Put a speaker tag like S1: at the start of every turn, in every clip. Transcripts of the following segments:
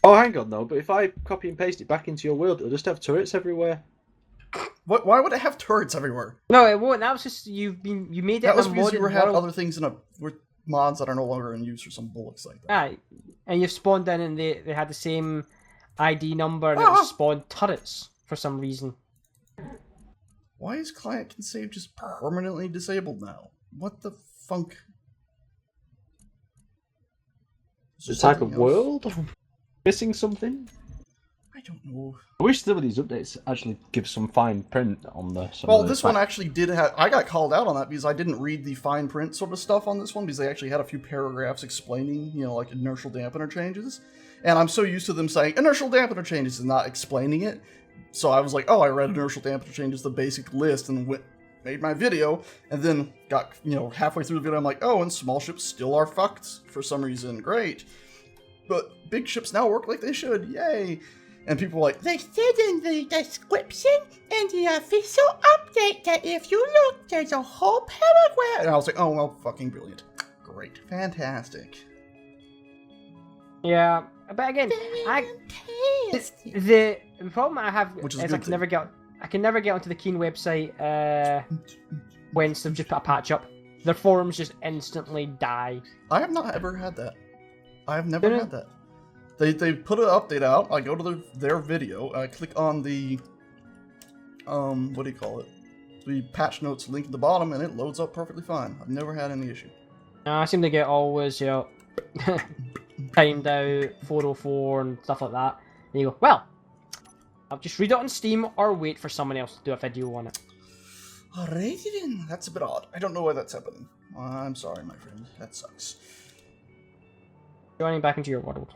S1: Oh, hang on though. But if I copy and paste it back into your world, it'll just have turrets everywhere.
S2: What? Why would it have turrets everywhere?
S3: No, it won't. That was just you made it
S2: That was
S3: in a
S2: because you
S3: modded
S2: had
S3: world.
S2: other things with mods that are no longer in use or some bullocks like that.
S3: Aye, and you've spawned in, and they had the same ID number, and it was spawned turrets for some reason.
S2: Why is client can save just permanently disabled now? What the funk?
S1: The type of world? Missing something?
S2: I don't know.
S1: I wish some of these updates actually give some fine print on the.
S2: Well, this one actually did have. I got called out on that because I didn't read the fine print sort of stuff on this one because they actually had a few paragraphs explaining, like inertial dampener changes. And I'm so used to them saying inertial dampener changes and not explaining it. So I was like, oh, I read inertial dampener changes, the basic list, and made my video. And then got, halfway through the video, I'm like, oh, and small ships still are fucked for some reason. Great. But big ships now work like they should. Yay. And people were like, they said in the description in the official update that if you look, there's a whole paragraph. And I was like, oh, well, fucking brilliant. Great. Fantastic.
S3: Yeah, but again, the problem I have is I can never get onto the Keen website when they've just put a patch up. Their forums just instantly die.
S2: I have not ever had that. I have never had that. They put an update out. I go to their video. I click on the what do you call it? The patch notes link at the bottom, and it loads up perfectly fine. I've never had any issue.
S3: I seem to get always timed out 404 and stuff like that. And you go, well, I'll just read it on Steam or wait for someone else to do a video on it.
S2: Alrighty then. That's a bit odd. I don't know why that's happening. I'm sorry, my friend. That sucks.
S3: Joining back into your world.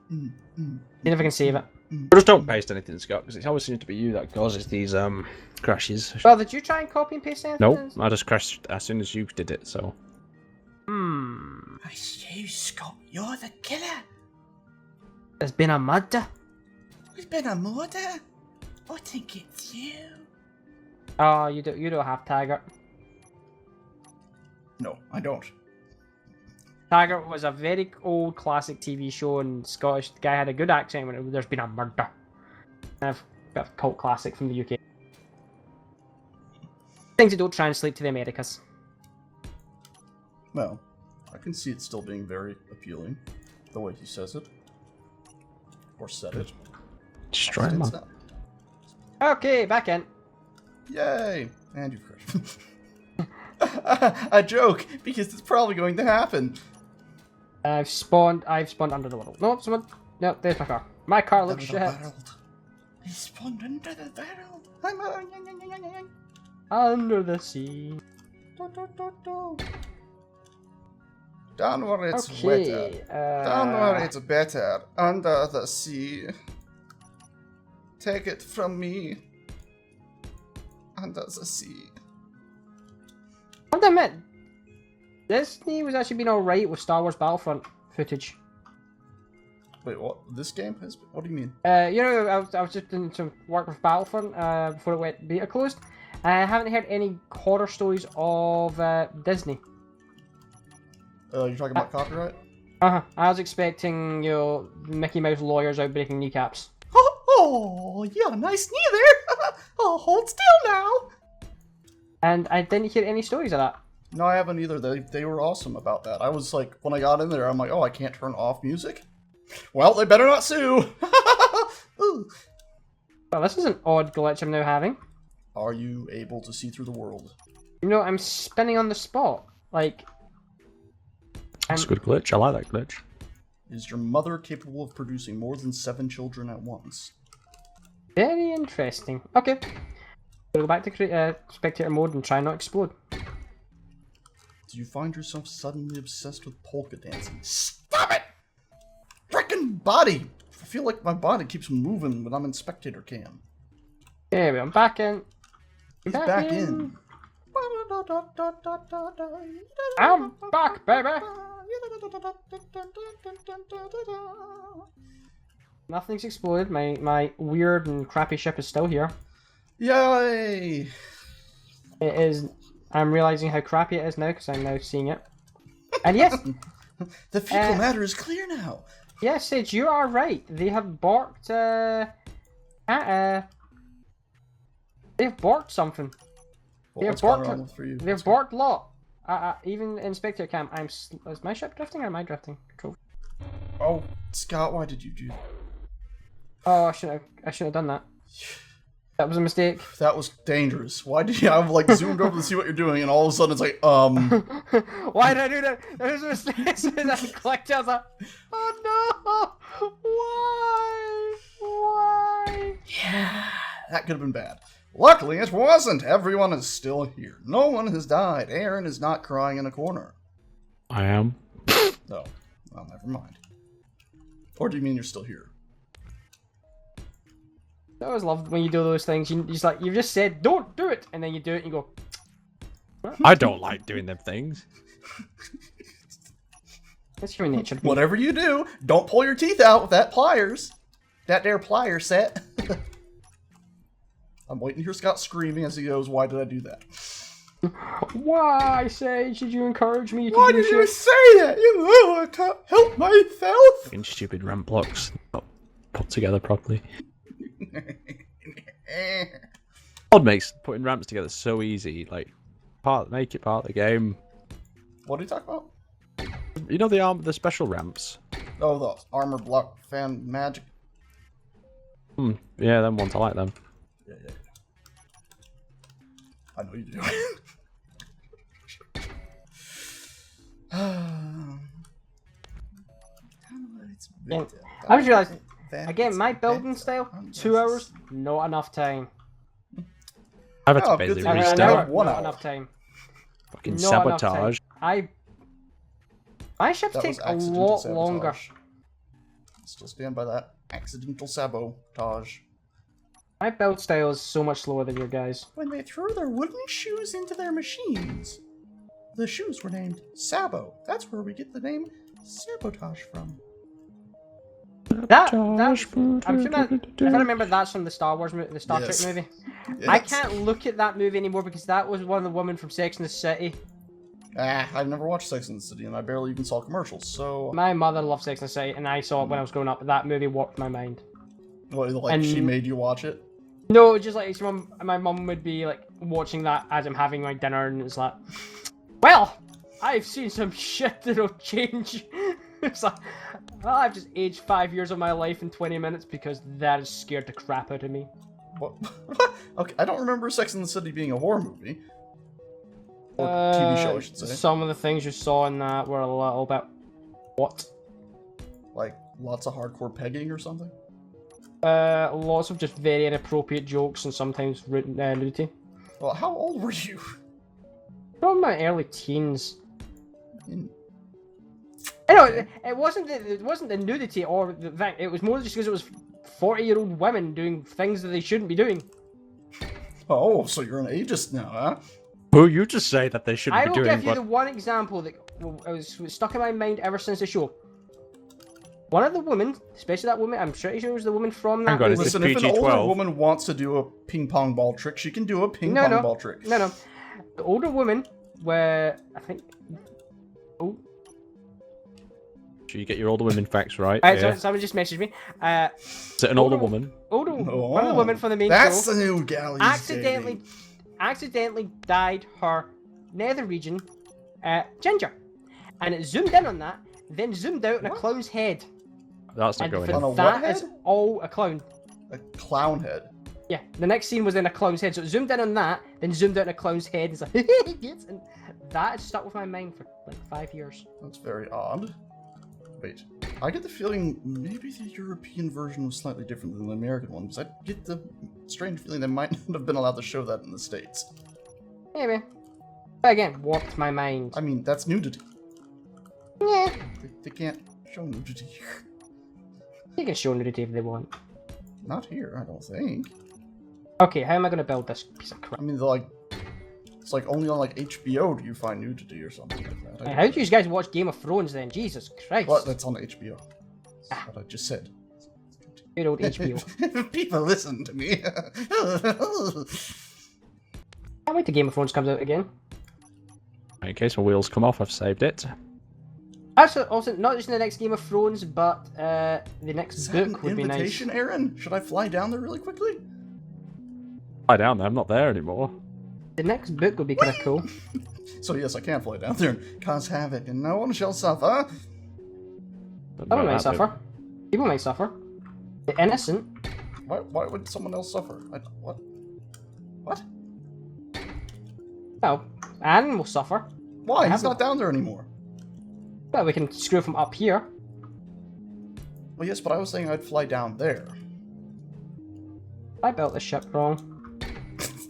S3: See if I can save it.
S1: Just don't paste anything, Scott, because it always seems to be you that causes these crashes.
S3: Well, did you try and copy and paste anything?
S1: Nope, I just crashed as soon as you did it, so.
S2: I say, Scott, you're the killer.
S3: There's been a murder.
S2: There's been a murder. I think it's you.
S3: Oh, you don't have Taggart.
S2: No, I don't.
S3: Taggart was a very old classic TV show, and Scottish guy had a good accent when there's been a murder. Kind of a cult classic from the UK. Things that don't translate to the Americas.
S2: Well, I can see it still being very appealing, the way he says it. Or said it.
S1: Just try him out.
S3: Okay, back in.
S2: Yay! And you've crashed. A joke, because it's probably going to happen.
S3: I've spawned under the world. No, someone. No, there's my car. My car looks shit.
S2: He spawned under the barrel.
S3: Under the sea.
S2: Down where it's wetter. Down where it's better. Under the sea. Take it from me. Under the sea.
S3: I have to admit, Disney was actually being alright with Star Wars Battlefront footage.
S2: Wait, what? This game has? What do you mean?
S3: I was just doing some work with Battlefront before it went beta closed. I haven't heard any horror stories of Disney.
S2: You're talking about copyright?
S3: I was expecting, Mickey Mouse lawyers out breaking kneecaps.
S2: Oh, yeah, nice knee there. Oh, hold still now.
S3: And I didn't hear any stories of that.
S2: No, I haven't either. They were awesome about that. I was like, when I got in there, I'm like, oh, I can't turn off music? Well, they better not sue.
S3: Well, this is an odd glitch I'm now having.
S2: Are you able to see through the world?
S3: I'm spinning on the spot. Like...
S1: That's a good glitch. I like that glitch.
S2: Is your mother capable of producing more than 7 children at once?
S3: Very interesting. Okay. We'll go back to spectator mode and try not explode.
S2: Do you find yourself suddenly obsessed with polka dancing? Stop it! Frickin' body! I feel like my body keeps moving when I'm in spectator cam.
S3: Okay, I'm back in.
S2: He's back in.
S3: I'm back, baby! Nothing's exploded. My weird and crappy ship is still here.
S2: Yay!
S3: It is. I'm realizing how crappy it is now because I'm now seeing it. And yes,
S2: the fecal matter is clear now.
S3: Yes, Sage, you are right. They have borked, they've borked something.
S2: Well,
S3: They've
S2: what's going
S3: borked,
S2: on for you?
S3: they've borked lot. Even Inspector Cam, is my ship drifting or am I drifting? Control.
S2: Oh, Scott, why did you do that?
S3: Oh, I shouldn't have done that. That was a mistake.
S2: That was dangerous. Why did you? I've like zoomed over to see what you're doing, and all of a sudden it's like,
S3: Why did I do that? That was a mistake. As soon as I clicked, I was like, oh no! Why?
S2: yeah, that could have been bad. Luckily, it wasn't. Everyone is still here. No one has died. Aaron is not crying in a corner.
S1: I am.
S2: No, well, never mind. Or do you mean you're still here?
S3: I always loved when you do those things. You just said, don't do it, and then you do it, and you go.
S1: I don't like doing them things.
S3: That's human nature.
S2: Whatever you do, don't pull your teeth out with that pliers. That there plier set. I'm waiting to hear Scott screaming as he goes, why did I do that?
S3: Why, Sage, did you encourage me to
S2: Why
S3: do
S2: did you
S3: shit?
S2: say that? You know I can't help myself.
S1: Fucking stupid ramp blocks not put together properly. Mod makes putting ramps together so easy. Like, make it part of the game.
S2: What are you talking about?
S1: You know the special ramps.
S2: Oh, the armor block fan magic.
S1: Yeah, them ones. I like them.
S2: Yeah. I know you do.
S3: Yeah. I just realised, again, my building style, 2 hours, not enough time.
S1: I've had to
S2: Oh,
S1: basically
S2: good to know.
S1: restart.
S2: 1
S3: not
S2: hour.
S3: enough time.
S1: Fucking
S3: Not enough time.
S1: sabotage.
S3: My ships
S2: That
S3: take
S2: was
S3: a
S2: accidental
S3: lot
S2: sabotage.
S3: longer.
S2: Still stand by that. Accidental sabotage.
S3: My build style is so much slower than your guys.
S2: When they threw their wooden shoes into their machines, the shoes were named Sabo. That's where we get the name sabotage from.
S3: I'm sure that, if I remember, that's from the Star Wars movie, the Star
S2: Yes.
S3: Trek movie.
S2: Yes.
S3: I can't look at that movie anymore because that was one of the women from Sex and the City.
S2: I've never watched Sex and the City, and I barely even saw commercials, so...
S3: My mother loved Sex and the City, and I saw it when I was growing up. That movie warped my mind.
S2: What, like,
S3: And-
S2: she made you watch it?
S3: No, just like my mum would be like watching that as I'm having my dinner, and it's like, well, I've seen some shit that'll change. It's like, well, I've just aged 5 years of my life in 20 minutes because that has scared the crap out of me.
S2: What? Okay, I don't remember Sex and the City being a horror movie. Or TV show, I should say.
S3: Some of the things you saw in that were a little bit... What?
S2: Like, lots of hardcore pegging or something?
S3: Lots of just very inappropriate jokes and sometimes nudity.
S2: Well, how old were you?
S3: From my early teens.
S2: In...
S3: I know, it wasn't the nudity or the thing, it was more just because it was 40-year-old women doing things that they shouldn't be doing.
S2: Oh, so you're an ageist now, huh?
S1: Who you just say that they shouldn't
S3: I
S1: be
S3: will
S1: doing?
S3: give you the one example that was stuck in my mind ever since the show. One of the women, especially that woman, I'm pretty sure it was the woman from that
S1: Hang on,
S3: movie.
S1: is this
S2: Listen, if an older
S1: PG-12?
S2: woman wants to do a ping pong ball trick, she can do a ping pong ball trick.
S3: No. The older woman, where I think... Oh.
S1: So you get your older women facts right.
S3: So someone just messaged me.
S1: Is it an older woman?
S3: One of the women from the main
S2: That's
S3: show
S2: the new gal he's
S3: accidentally dyed her nether region ginger, and it zoomed in on that, then zoomed out on a clown's head.
S1: That's not
S3: And
S1: going
S3: for
S1: in.
S2: On a what
S3: that
S2: head?
S3: is all a clown.
S2: A clown head.
S3: Yeah, the next scene was in a clown's head, so it zoomed in on that, then zoomed out on a clown's head. It's like, and that has stuck with my mind for like 5 years.
S2: That's very odd. Wait, I get the feeling maybe the European version was slightly different than the American one, because I get the strange feeling they might not have been allowed to show that in the States.
S3: Maybe. But again, warped my mind.
S2: I mean, that's nudity.
S3: Yeah.
S2: They can't show nudity here.
S3: They can show nudity if they want.
S2: Not here, I don't think.
S3: Okay, how am I going to build this piece of crap?
S2: I mean, it's like only on like HBO do you find nudity or something like that.
S3: How do you guys watch Game of Thrones then? Jesus Christ.
S2: Well, that's on HBO. That's what I just said.
S3: Good old HBO.
S2: People listen to me.
S3: Can't wait till Game of Thrones comes out again.
S1: In case my wheels come off, I've saved it.
S3: Actually, also not just in the next Game of Thrones, but the next
S2: Is that
S3: book
S2: an
S3: would be nice.
S2: invitation, Aaron? Should I fly down there really quickly?
S1: Fly down there. I'm not there anymore.
S3: The next book would be kind of cool.
S2: So yes, I can fly down there and cause havoc, and no one shall suffer.
S3: Someone might suffer. People might suffer. The innocent.
S2: Why would someone else suffer? What? What?
S3: Well, Anne will suffer.
S2: Why? He's not down there anymore.
S3: Well, we can screw from up here.
S2: Well, yes, but I was saying I'd fly down there.
S3: I built the ship wrong.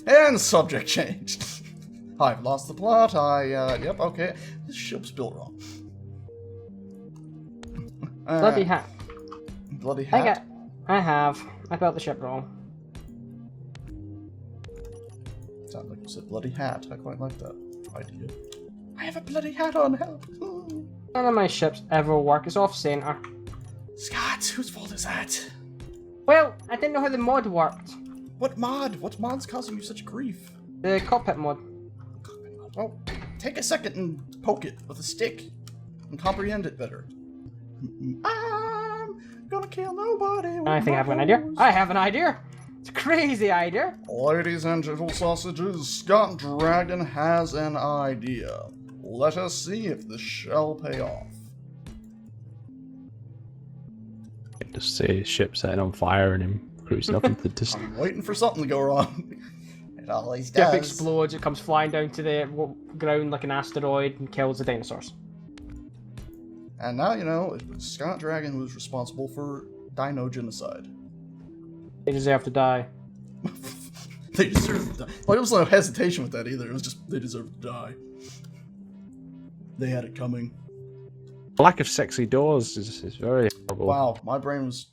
S2: And subject changed. I've lost the plot. Yep, okay. This ship's built wrong.
S3: Bloody hat.
S2: Bloody hat?
S3: I built the ship wrong.
S2: Sounds like you said bloody hat. I quite like that idea. I have a bloody hat on, help!
S3: None of my ships ever work. It's off-center.
S2: Scott, whose fault is that?
S3: Well, I didn't know how the mod worked.
S2: What mod? What mod's causing you such grief?
S3: The cockpit mod.
S2: Well, take a second and poke it with a stick and comprehend it better. I'm gonna kill nobody.
S3: I think I have an idea. I have an idea. It's a crazy idea.
S2: Ladies and gentle sausages, Scott Dragon has an idea. Let us see if this shall pay off.
S1: Just see his ship setting on fire and him cruising up into the distance.
S2: I'm waiting for something to go wrong. It always
S3: Ship
S2: does.
S3: explodes. It comes flying down to the ground like an asteroid and kills the dinosaurs.
S2: And now you know it was Scott Dragon who was responsible for dino genocide.
S3: They deserve to die.
S2: They deserve to die. Well, there was no hesitation with that either. It was just they deserve to die. They had it coming.
S1: Lack of sexy doors is very horrible.
S2: Wow, my brain was.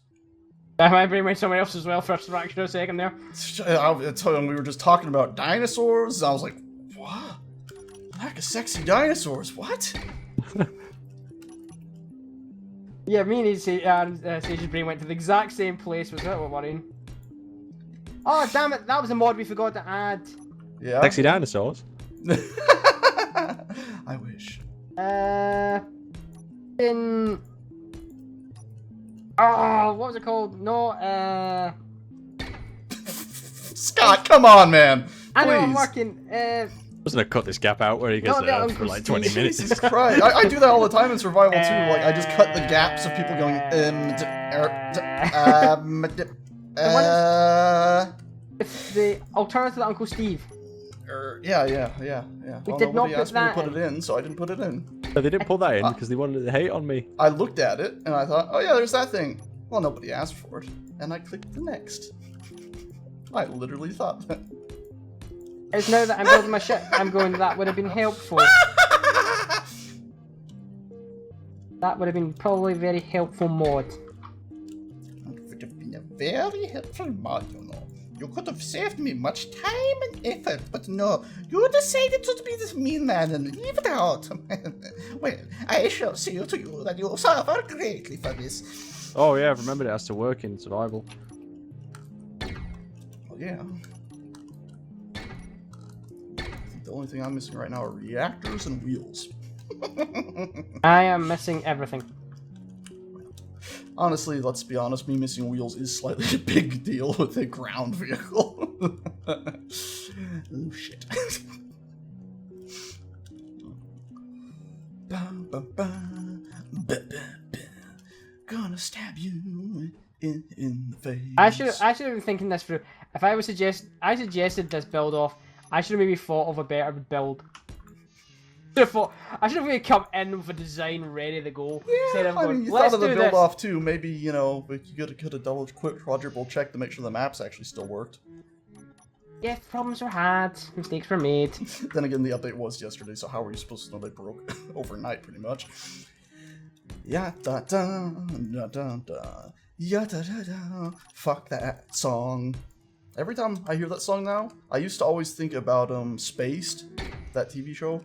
S3: My brain went somewhere else as well for a fraction of a second there.
S2: I told him we were just talking about dinosaurs. I was like, what? Lack of sexy dinosaurs? What?
S3: Yeah, me and Sage's brain went to the exact same place. Was that what worrying? Oh, damn it. That was a mod we forgot to add.
S2: Yeah.
S1: Sexy dinosaurs?
S2: I wish.
S3: Oh, what was it called? No,
S2: Scott, come on, man.
S3: I know I'm
S2: Please.
S3: working.
S1: I was gonna cut this gap out where he gets
S3: No,
S1: for like 20 minutes.
S2: Jesus Christ. I do that all the time in survival too. Like, I just cut the gaps of people going,
S3: The alternative to Uncle Steve.
S2: yeah.
S3: We
S2: Well,
S3: did not
S2: nobody
S3: put
S2: asked me to
S3: that
S2: put it in, so I didn't put it in.
S1: No, they didn't pull that in because they wanted to hate on me.
S2: I looked at it and I thought, oh yeah, there's that thing. Well, nobody asked for it, and I clicked the next. I literally thought that.
S3: It's now that I'm building my ship, I'm going, that would have been helpful. That would have been probably a very helpful mod.
S2: It would have been a very helpful mod, you know. You could have saved me much time and effort, but no, you decided to be this mean man and leave it out. Well, I shall say to you that you suffer greatly for this.
S1: Oh yeah, I've remembered it has to work in survival.
S2: Oh yeah. I think the only thing I'm missing right now are reactors and wheels.
S3: I am missing everything.
S2: Honestly, let's be honest, me missing wheels is slightly a big deal with a ground vehicle. Oh shit. Gonna stab you in the face.
S3: I should have been thinking this through. If I suggested this build off, I should have maybe thought of a better build. I should have really come in with a design ready to go. Instead of going,
S2: you
S3: let's
S2: thought of the
S3: do
S2: build
S3: this.
S2: off too. Maybe, you know, you could have double, quick, quadruple checked to make sure the maps actually still worked.
S3: Yeah, problems were had, mistakes were made.
S2: Then again, the update was yesterday, so how were you supposed to know they broke overnight, pretty much? Ya da da da da da ya da da da. Fuck that song. Every time I hear that song now, I used to always think about Spaced, that TV show.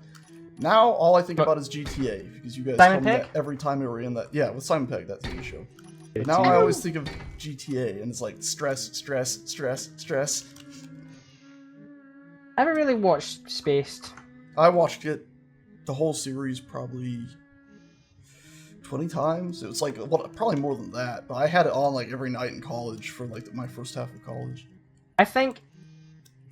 S2: Now all I think about is GTA because you guys
S3: Simon
S2: told me
S3: Pegg?
S2: that every time we were in that. Yeah, with Simon Pegg, that TV show. But now I always think of GTA and it's like stress, stress, stress, stress.
S3: I haven't really watched Spaced.
S2: I watched it, the whole series, probably 20 times. It was like, well, probably more than that. But I had it on like every night in college for like my first half of college.
S3: I think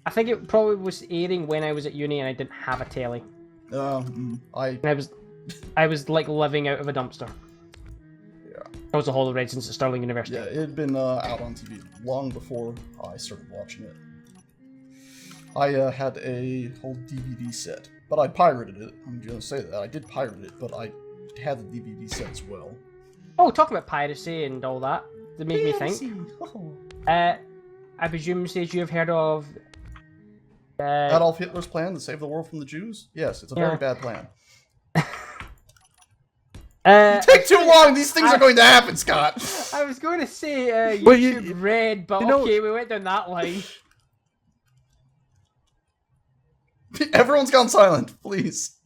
S3: it probably was airing when I was at uni and I didn't have a telly. And I was like living out of a dumpster.
S2: Yeah.
S3: I was a Hall of Residence at Stirling University.
S2: Yeah, it had been out on TV long before I started watching it. I had a whole DVD set, but I pirated it. I'm going to say that. I did pirate it, but I had the DVD set as well.
S3: Oh, talking about piracy and all that, that made me think.
S2: Oh.
S3: I presume, Sage, you have heard of...
S2: Adolf Hitler's plan to save the world from the Jews? Yes, it's a very bad plan. Take too long! These things are going to happen, Scott!
S3: I was going to say YouTube Red, but okay, we went down that line.
S2: Everyone's gone silent, please.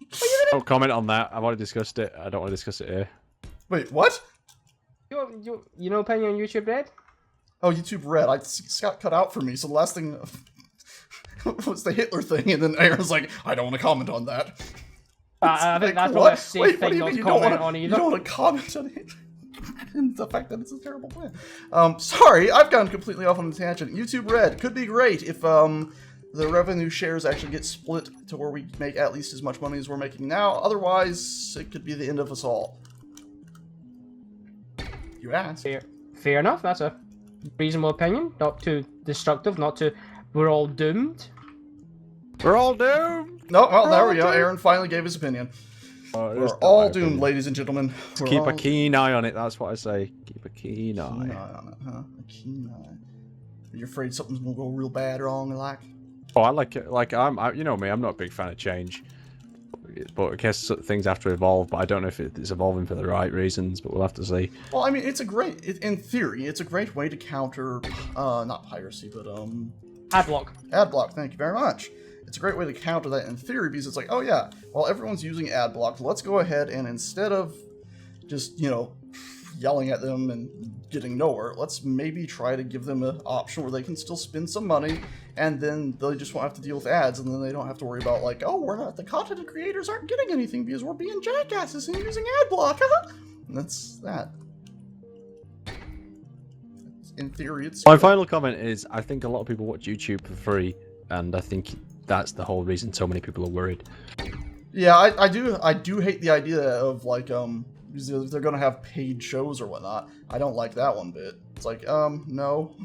S1: Don't comment on that. I've already discussed it. I don't want to discuss it here.
S2: Wait, what?
S3: You know opinion on YouTube Red?
S2: Oh, YouTube Red. Scott cut out for me, so the last thing was the Hitler thing, and then Aaron's like, I don't want to comment on that.
S3: I think that's not a safe thing not to comment on either.
S2: You don't want to comment on it? And the fact that it's a terrible plan. Sorry, I've gone completely off on a tangent. YouTube Red could be great if the revenue shares actually get split to where we make at least as much money as we're making now. Otherwise, it could be the end of us all. You asked.
S3: Fair enough. That's a reasonable opinion. Not too destructive. Not too. We're all doomed.
S1: We're all doomed.
S2: No, well, there we go. Aaron finally gave his opinion. We're all doomed, ladies and gentlemen.
S1: Keep a keen eye on it. That's what I say. Keep a keen eye.
S2: Keen eye on it, huh? A keen eye. Are you afraid something's gonna go real bad wrong, like?
S1: Oh, I like it. Like you know me. I'm not a big fan of change. But I guess things have to evolve. But I don't know if it's evolving for the right reasons. But we'll have to see.
S2: Well, I mean, it's a great. In theory, it's a great way to counter, not piracy, but
S3: Adblock.
S2: Adblock. Thank you very much. It's a great way to counter that in theory because it's like, oh yeah, well everyone's using Adblock. Let's go ahead and instead of just yelling at them and getting nowhere, let's maybe try to give them an option where they can still spend some money, and then they just won't have to deal with ads, and then they don't have to worry about like, oh, the content creators aren't getting anything because we're being jackasses and using Adblock. And that's that. In theory, it's
S1: my final comment is I think a lot of people watch YouTube for free, and I think that's the whole reason so many people are worried.
S2: Yeah, I do hate the idea of like they're gonna have paid shows or whatnot. I don't like that one bit. It's like no,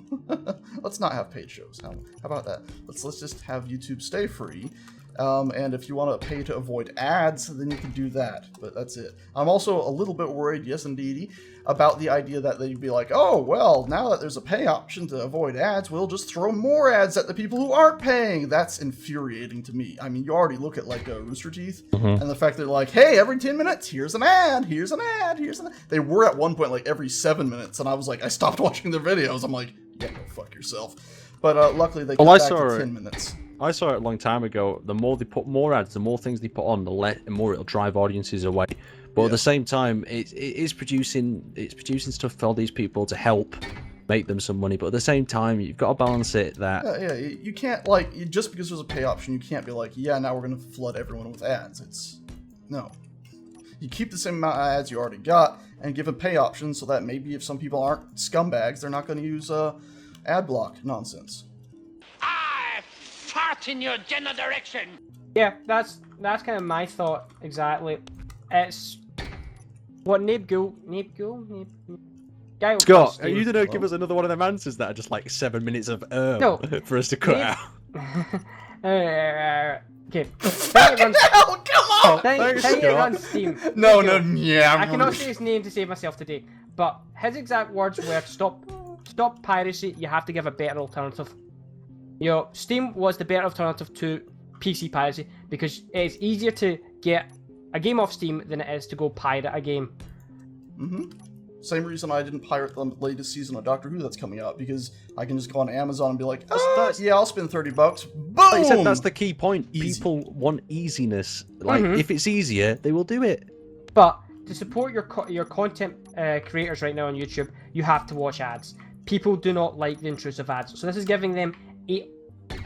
S2: let's not have paid shows. How about that? Let's just have YouTube stay free. And if you want to pay to avoid ads, then you can do that. But that's it. I'm also a little bit worried, yes indeedy, about the idea that they'd be like, oh, well, now that there's a pay option to avoid ads, we'll just throw more ads at the people who aren't paying. That's infuriating to me. I mean, you already look at like Rooster Teeth, and the fact that they're like, hey, every 10 minutes, here's an ad, here's an ad, here's an ad. They were at one point like every 7 minutes, and I was like, I stopped watching their videos. I'm like, yeah, go fuck yourself. But luckily they cut back to 10 minutes.
S1: I saw it a long time ago. The more they put more ads, the more things they put on, the more it'll drive audiences away. But at the same time, it is producing stuff for all these people to help make them some money. But at the same time, you've got to balance it that
S2: you can't like just because there's a pay option, you can't be like, yeah, now we're gonna flood everyone with ads. It's no. You keep the same amount of ads you already got and give a pay option so that maybe if some people aren't scumbags, they're not going to use ad block nonsense.
S4: Fart in your general direction.
S3: Yeah, that's kind of my thought exactly. It's what Nabe Ghoul.
S1: Scott, are you gonna give us another one of them answers that are just like 7 minutes of
S3: no,
S1: for us to cut out?
S3: Okay.
S2: No, come on!
S3: It runs Steam.
S2: No, yeah.
S3: I cannot say his name to save myself today, but his exact words were, "Stop piracy. You have to give a better alternative." Steam was the better alternative to PC piracy because it's easier to get a game off Steam than it is to go pirate a game.
S2: Same reason I didn't pirate the latest season of Doctor Who that's coming out, because I can just go on Amazon and be like, yeah, I'll spend $30. Boom!
S1: Like you said, that's the key point. Easy. People want easiness. Like, if it's easier, they will do it.
S3: But to support your content creators right now on YouTube, you have to watch ads. People do not like the intrusive ads. So this is giving them an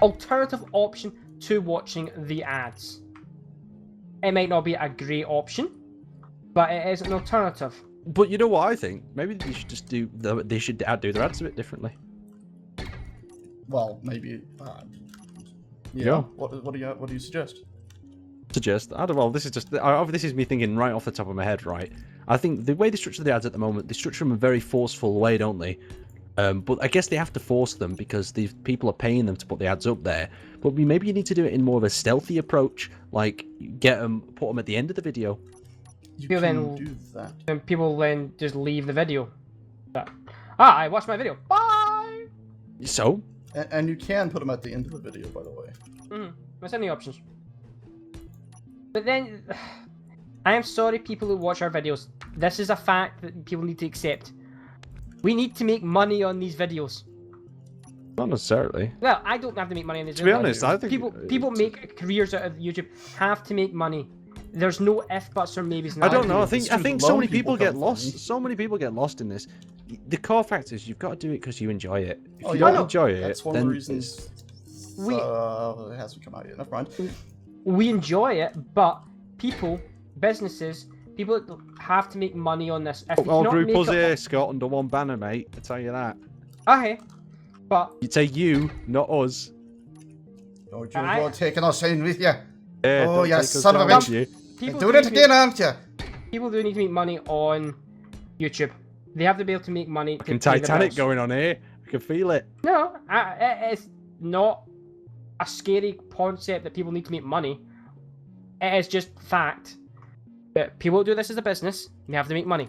S3: alternative option to watching the ads. It might not be a great option, but it is an alternative.
S1: But you know what I think? Maybe they should just do they should do their ads a bit differently.
S2: Well, maybe.
S1: Yeah.
S2: What do you suggest?
S1: Suggest I don't know. This is me thinking right off the top of my head, right? I think the way they structure the ads at the moment, they structure them in a very forceful way, don't they? But I guess they have to force them because these people are paying them to put the ads up there. But maybe you need to do it in more of a stealthy approach, like put them at the end of the video.
S2: You
S3: People
S2: can
S3: then-
S2: do that.
S3: And people then just leave the video. I watched my video. Bye!
S1: So
S2: And you can put them at the end of the video, by the way.
S3: There's any options. But then, I am sorry people who watch our videos. This is a fact that people need to accept. We need to make money on these videos.
S1: not necessarily.
S3: Well, I don't have to make money on these videos.
S1: To be honest, I think
S3: people make careers out of YouTube, have to make money. There's no if, buts, or maybes.
S1: I don't know. I think
S2: student
S1: so
S2: loan
S1: many people
S2: people
S1: get
S2: come
S1: lost.
S2: from.
S1: So many people get lost in this. The core fact is you've got to do it because you enjoy it. If
S2: Oh,
S1: you
S2: yeah.
S1: don't
S2: I know.
S1: enjoy it,
S2: That's one
S1: then
S2: of the reasons.
S3: We-
S2: It hasn't come out yet. Never mind.
S3: We enjoy it, but businesses, people have to make money on this. If you
S1: all
S3: cannot
S1: group
S3: make
S1: us
S3: it-
S1: here, Scott, under one banner, mate. I tell you that.
S3: Okay, but
S1: You'd say you, not us.
S2: Oh,
S3: I-
S2: you're taking us in with you.
S1: Yeah,
S2: Oh,
S1: don't
S2: you
S1: take us
S2: son of a
S1: down
S2: bitch.
S1: with you.
S3: people
S2: Doing
S3: do
S2: it
S3: need-
S2: again, aren't you?
S3: People do need to make money on YouTube. They have to be able to make money. To
S1: Fucking
S3: pay the
S1: Titanic
S3: bills.
S1: going on here. I can feel it.
S3: No, it is not a scary concept that people need to make money. It is just fact that people do this as a business. They have to make money.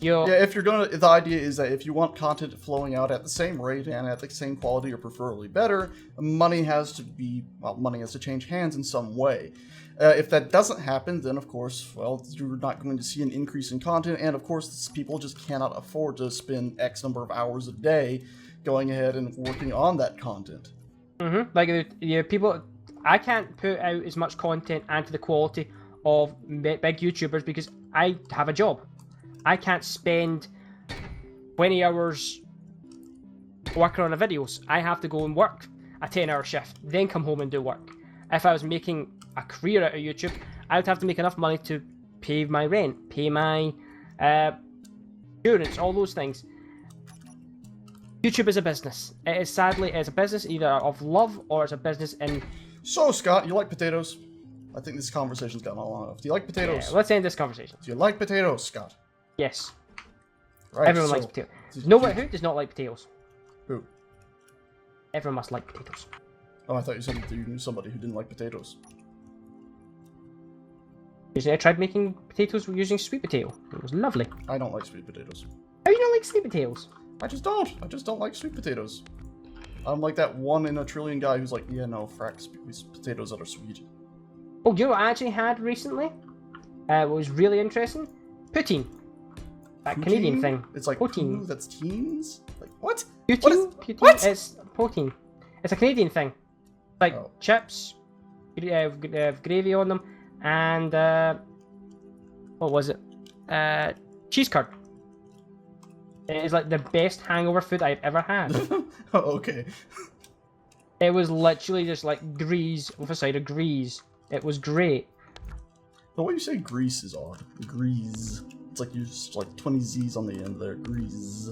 S2: Yeah, if you're gonna, the idea is that if you want content flowing out at the same rate and at the same quality or preferably better, money has to change hands in some way. If that doesn't happen, then of course, well, you're not going to see an increase in content, and of course, people just cannot afford to spend X number of hours a day going ahead and working on that content.
S3: Like people, I can't put out as much content and to the quality of big YouTubers because I have a job. I can't spend 20 hours working on the videos. I have to go and work a 10-hour shift, then come home and do work. If I was making a career out of YouTube, I would have to make enough money to pay my rent, pay my insurance, all those things. YouTube is a business. It is sadly it's a business either of love or it's a business in.
S2: So, Scott, you like potatoes? I think this conversation's gotten long enough. Do you like potatoes?
S3: Yeah, let's end this conversation.
S2: Do you like potatoes, Scott?
S3: Yes,
S2: Right.
S3: everyone
S2: so-
S3: likes potatoes. Who does not like potatoes?
S2: Who?
S3: Everyone must like potatoes.
S2: Oh, I thought you said that you knew somebody who didn't like potatoes.
S3: I tried making potatoes using sweet potato. It was lovely.
S2: I don't like sweet potatoes.
S3: How do you not like sweet potatoes?
S2: I just don't. I just don't like sweet potatoes. I'm like that one in a trillion guy who's like, yeah, no, frack potatoes that are sweet.
S3: Oh, you know what I actually had recently? What was really interesting? Poutine. That Canadian
S2: Poutine?
S3: thing.
S2: It's like
S3: Poutine.
S2: poo that's teens? Like, what?
S3: Poutine?
S2: What is-
S3: Poutine?
S2: what?
S3: It's poutine. It's a Canadian thing. Like
S2: Oh.
S3: chips, gravy on them, and what was it? Cheese curd. It is like the best hangover food I've ever had.
S2: Oh, okay.
S3: It was literally just like grease with a side of grease. It was great.
S2: The way you say grease is odd. Grease. It's like you just like 20 Z's on the end there. Grease.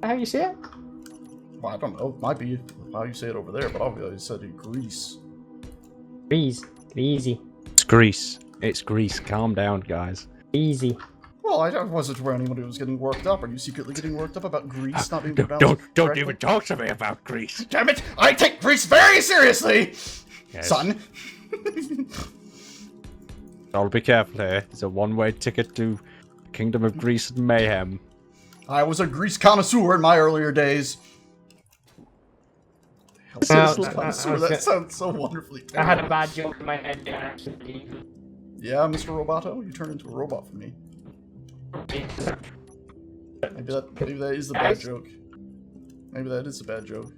S3: How you say it?
S2: Well, I don't know. It might be how you say it over there, but obviously you said it grease.
S3: Grease. Greasy.
S1: It's Greece. It's Greece. Calm down, guys.
S3: Easy.
S2: Well, I wasn't aware anybody was getting worked up. Are you secretly getting worked up about grease not being pronounced
S1: Don't
S2: correctly?
S1: even talk to me about Greece.
S2: Damn it! I take grease very seriously,
S1: Yes.
S2: son.
S1: I'll be careful here. It's a one-way ticket to Kingdom of Greece and Mayhem.
S2: I was a grease connoisseur in my earlier days. Connoisseur, that sounds so wonderfully
S3: I had
S2: terrible.
S3: a bad joke in my head. Actually.
S2: Yeah, Mr. Roboto, you turned into a robot for me. Maybe that is the bad joke. Maybe that is a bad joke.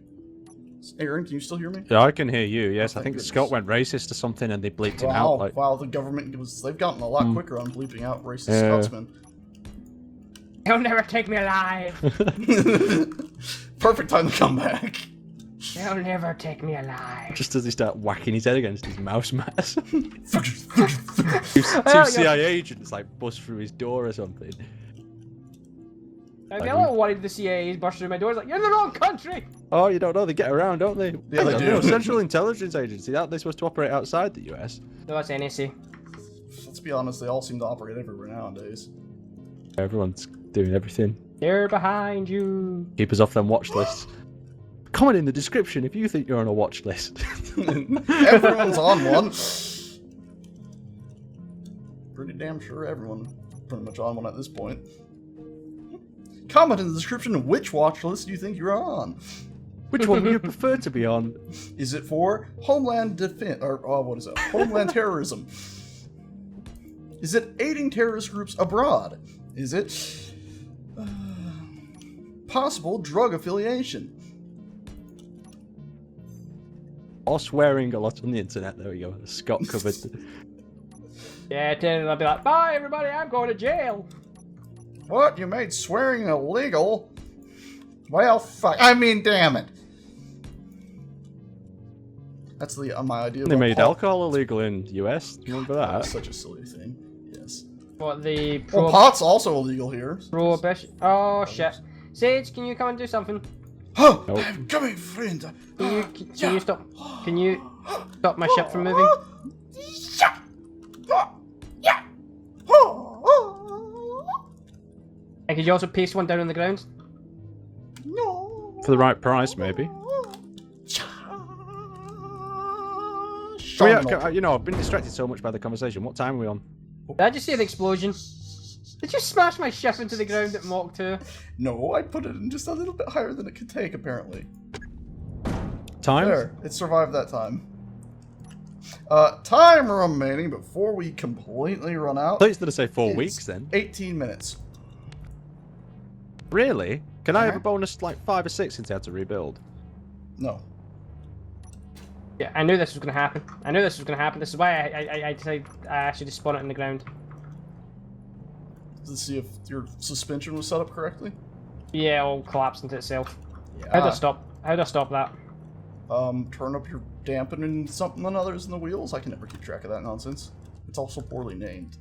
S2: Aaron, can you still hear me?
S1: Yeah, I can hear you. Yes,
S2: Oh,
S1: I
S2: thank
S1: think
S2: goodness.
S1: Scott went racist or something, and they bleeped him
S2: Wow,
S1: out. Like,
S2: wow, the government they've gotten a lot quicker on bleeping out racist
S1: Yeah.
S2: Scotsmen.
S3: He'll never take me alive.
S2: Perfect time to come back.
S3: They'll never take me alive.
S1: Just as he start whacking his head against his mouse mat. two
S3: Oh,
S1: CIA agents like bust through his door or something.
S3: I'd be a little worried the CIA is busting through my doors like, you're in the wrong country!
S1: Oh, you don't know, they get around, don't they?
S2: Yeah, they do.
S1: Central Intelligence Agency, aren't they supposed to operate outside the US?
S3: No, that's NSA.
S2: Let's be honest, they all seem to operate everywhere nowadays.
S1: Everyone's doing everything.
S3: They're behind you.
S1: Keep us off them watch lists. Comment in the description if you think you're on a watch list.
S2: Everyone's on one. Pretty damn sure everyone's pretty much on one at this point. Comment in the description which watch list you think you're on.
S1: Which one would you prefer to be on?
S2: Is it for Homeland Defense, or what is it? Homeland Terrorism? Is it aiding terrorist groups abroad? Is it possible drug affiliation?
S1: Or swearing a lot on the internet. There we go. Scott covered.
S3: Yeah, then I'll be like, bye everybody, I'm going to jail.
S2: What? You made swearing illegal? Well, fuck. I mean, damn it. That's the my idea.
S1: They made alcohol illegal in the US. Do you remember that?
S2: That's such a silly thing. Yes.
S3: What, the
S2: Well, pot's also illegal here.
S3: prohibition? Oh, shit. Sage, can you come and do something?
S2: Oh,
S1: Nope.
S2: I'm coming, friend.
S3: Can you stop? Can you stop my ship from moving? And could you also paste one down on the ground?
S2: No.
S1: For the right price, maybe. You know, I've been distracted so much by the conversation. What time are we on?
S3: Did I just see an explosion? Did you smash my ship into the ground at Mach 2?
S2: No, I put it in just a little bit higher than it could take, apparently.
S1: Time?
S2: There, it survived that time. Time remaining before we completely run out.
S1: I thought you were going to say 4
S2: is
S1: weeks then.
S2: 18 minutes.
S1: Really? Can I have a bonus like 5 or 6 since I had to rebuild?
S2: No.
S3: Yeah, I knew this was going to happen. I knew this was going to happen. This is why I decided I actually just spawn it in the ground.
S2: To see if your suspension was set up correctly.
S3: Yeah, it'll collapse into itself.
S2: Yeah.
S3: How do I stop? How do I stop that?
S2: Turn up your dampening something and others in the wheels. I can never keep track of that nonsense. It's also poorly named.